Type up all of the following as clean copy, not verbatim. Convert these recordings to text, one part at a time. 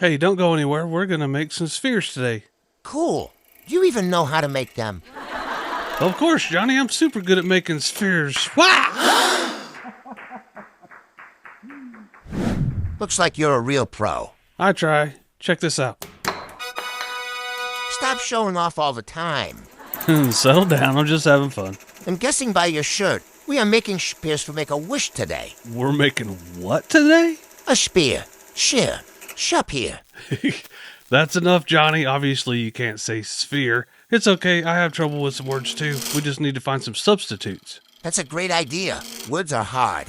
Hey, don't go anywhere. We're going to make some spheres today. Cool. Do you even know how to make them? Of course, Johnny. I'm super good at making spheres. Wah! Looks like you're a real pro. I try. Check this out. Stop showing off all the time. Settle down. I'm just having fun. I'm guessing by your shirt, we are making spears for Make-A-Wish today. We're making what today? A spear. Shear. Shop here. That's enough, Johnny. Obviously, you can't say sphere. It's okay. I have trouble with some words, too. We just need to find some substitutes. That's a great idea. Words are hard.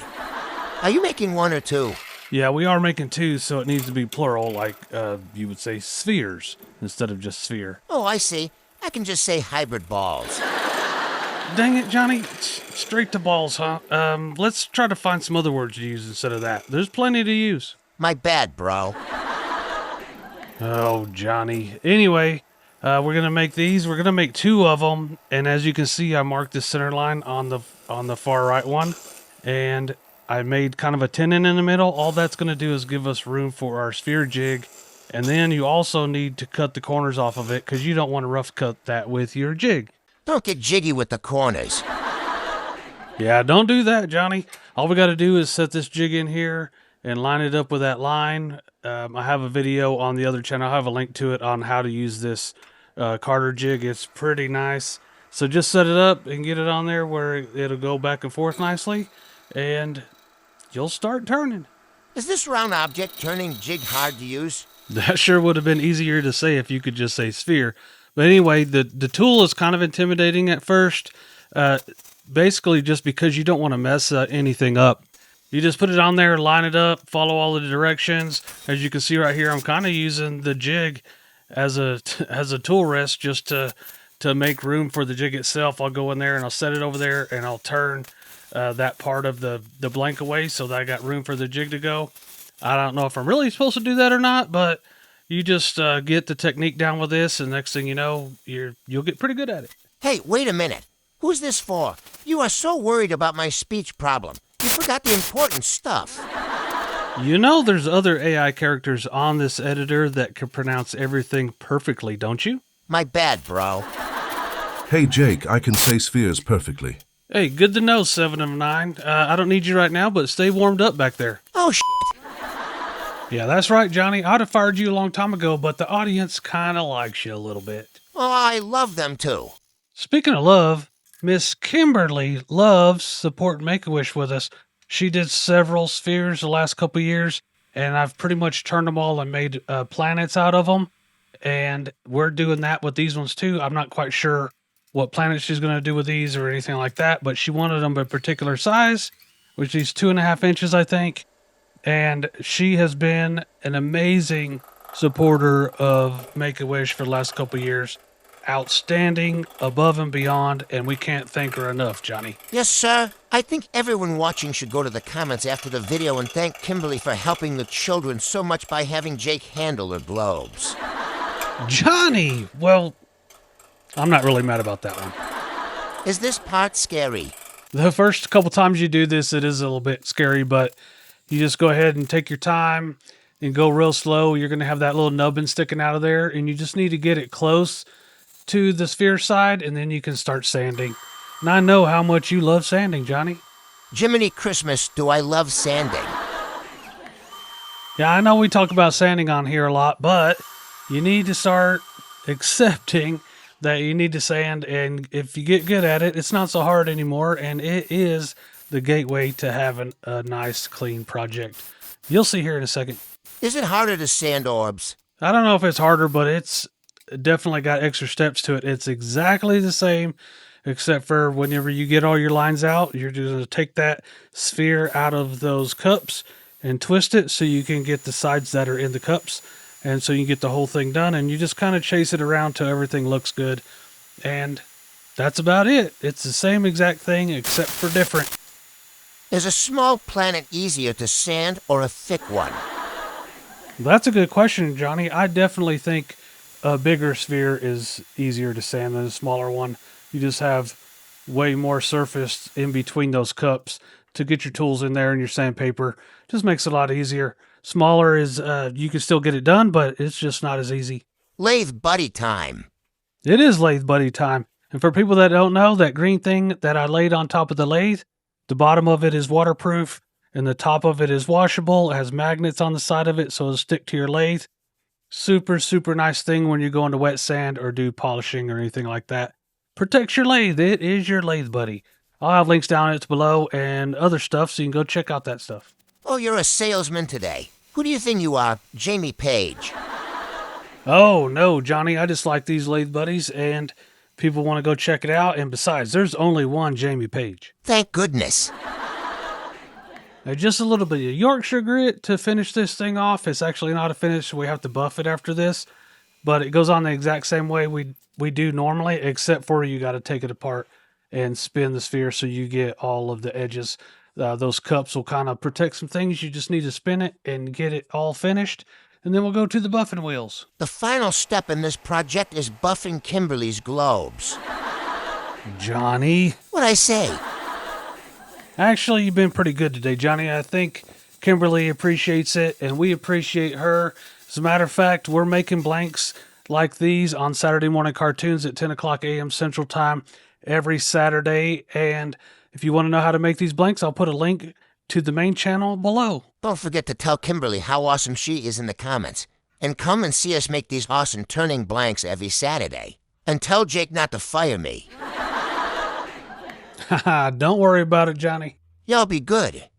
Are you making one or two? Yeah, we are making two, so it needs to be plural, like you would say spheres instead of just sphere. Oh, I see. I can just say hybrid balls. Dang it, Johnny. Straight to balls, huh? Let's try to find some other words to use instead of that. There's plenty to use. My bad, bro. Oh, Johnny. Anyway, we're going to make these. We're going to make two of them. And as you can see, I marked the center line on the far right one. And I made kind of a tenon in the middle. All that's going to do is give us room for our sphere jig. And then you also need to cut the corners off of it because you don't want to rough cut that with your jig. Don't get jiggy with the corners. Yeah, don't do that, Johnny. All we got to do is set this jig in here and line it up with that line. I have a video on the other channel. I have a link to it on how to use this Carter jig. It's pretty nice. So just set it up and get it on there where it'll go back and forth nicely. And you'll start turning. Is this round object turning jig hard to use? That sure would have been easier to say if you could just say sphere. But anyway, the tool is kind of intimidating at first. Basically just because you don't want to mess anything up. You just put it on there, line it up, follow all the directions. As you can see right here, I'm kind of using the jig as a tool rest just to make room for the jig itself. I'll go in there and I'll set it over there and I'll turn that part of the blank away so that I got room for the jig to go. I don't know if I'm really supposed to do that or not, but you just get the technique down with this, and next thing you know, you'll get pretty good at it. Hey, wait a minute. Who's this for? You are so worried about my speech problem. You forgot the important stuff. You know there's other AI characters on this editor that can pronounce everything perfectly, don't you? My bad, bro. Hey Jake, I can say spheres perfectly. Hey, good to know, 7 of 9. I don't need you right now, but stay warmed up back there. Oh, shit. Yeah, that's right, Johnny. I'd have fired you a long time ago, but the audience kind of likes you a little bit. Oh, I love them too. Speaking of love, Miss Kimberly loves supporting Make-A-Wish with us. She did several spheres the last couple years, and I've pretty much turned them all and made planets out of them. And we're doing that with these ones too. I'm not quite sure what planets she's going to do with these or anything like that, but she wanted them a particular size, which is 2.5 inches, I think. And she has been an amazing supporter of Make-A-Wish for the last couple years. Outstanding, above and beyond, and we can't thank her enough, Johnny. Yes, sir. I think everyone watching should go to the comments after the video and thank Kimberly for helping the children so much by having Jake handle the globes. Johnny! Well, I'm not really mad about that one. Is this part scary? The first couple times you do this, it is a little bit scary, but you just go ahead and take your time and go real slow. You're going to have that little nubbin sticking out of there, and you just need to get it close to the sphere side, and then you can start sanding. And I know how much you love sanding, Johnny. Jiminy Christmas, do I love sanding. Yeah, I know we talk about sanding on here a lot, but you need to start accepting that you need to sand, and if you get good at it, it's not so hard anymore, and it is the gateway to having a nice, clean project. You'll see here in a second. Is it harder to sand orbs? I don't know if it's harder, but it's definitely got extra steps to it. It's exactly the same, except for whenever you get all your lines out, you're just going to take that sphere out of those cups and twist it so you can get the sides that are in the cups. And so you get the whole thing done, and you just kind of chase it around till everything looks good. And that's about it. It's the same exact thing, except for different. Is a small planet easier to sand or a thick one? That's a good question, Johnny. I definitely think a bigger sphere is easier to sand than a smaller one. You just have way more surface in between those cups to get your tools in there and your sandpaper. Just makes it a lot easier. Smaller is you can still get it done, but it's just not as easy. Lathe buddy time. It is lathe buddy time. And for people that don't know, that green thing that I laid on top of the lathe, the bottom of it is waterproof and the top of it is washable. It has magnets on the side of it so it'll stick to your lathe. Super, super nice thing when you go into wet sand or do polishing or anything like that. Protects your lathe. It is your lathe buddy. I'll have links down it's below and other stuff so you can go check out that stuff. Oh, you're a salesman today. Who do you think you are, Jamie Page? Oh, no, Johnny, I just like these lathe buddies and people want to go check it out. And besides, there's only one Jamie Page. Thank goodness. Just a little bit of Yorkshire grit to finish this thing off. It's actually not a finish. We have to buff it after this. But it goes on the exact same way we do normally, except for you got to take it apart and spin the sphere so you get all of the edges. Those cups will kind of protect some things. You just need to spin it and get it all finished. And then we'll go to the buffing wheels. The final step in this project is buffing Kimberly's globes. Johnny. What'd I say? Actually, you've been pretty good today, Johnny. I think Kimberly appreciates it, and we appreciate her. As a matter of fact, we're making blanks like these on Saturday morning cartoons at 10 o'clock a.m. Central Time every Saturday. And if you want to know how to make these blanks, I'll put a link to the main channel below. Don't forget to tell Kimberly how awesome she is in the comments. And come and see us make these awesome turning blanks every Saturday. And tell Jake not to fire me. Haha, don't worry about it, Johnny. Y'all be good.